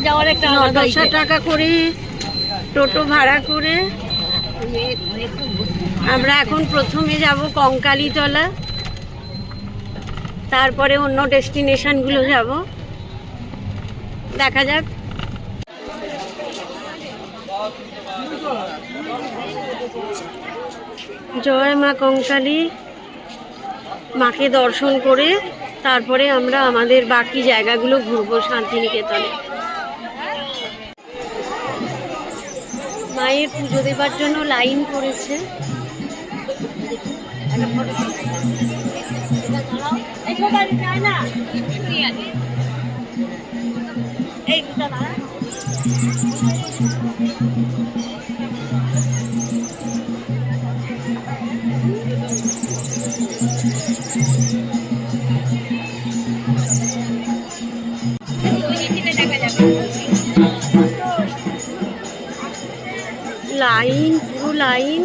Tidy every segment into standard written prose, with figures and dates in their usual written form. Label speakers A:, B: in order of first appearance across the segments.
A: যাওয়ার একটা
B: 900 টাকা করে টোটো ভাড়া করে আমরা এখন প্রথমে যাব কঙ্কালীতলা, তারপরে অন্য ডেস্টিনেশনগুলো যাব, দেখা যাক। জয় মা কঙ্কালী, মাকে দর্শন করে তারপরে আমরা আমাদের বাকি জায়গাগুলো ঘুরবো শান্তিনিকেতনে। মায়ের পুজো দেবার জন্য লাইন করেছে। লাইন, পুরো লাইন।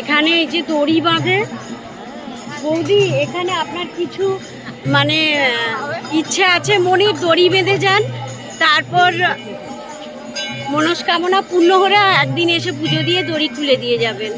B: এখানে এই যে দড়ি বাঁধে। বৌদি, এখানে আপনার কিছু মানে ইচ্ছে আছে মনের, দড়ি বেঁধে যান, তারপর মনস্কামনা পূর্ণ হলে একদিন এসে পুজো দিয়ে দড়ি খুলে দিয়ে যাবেন।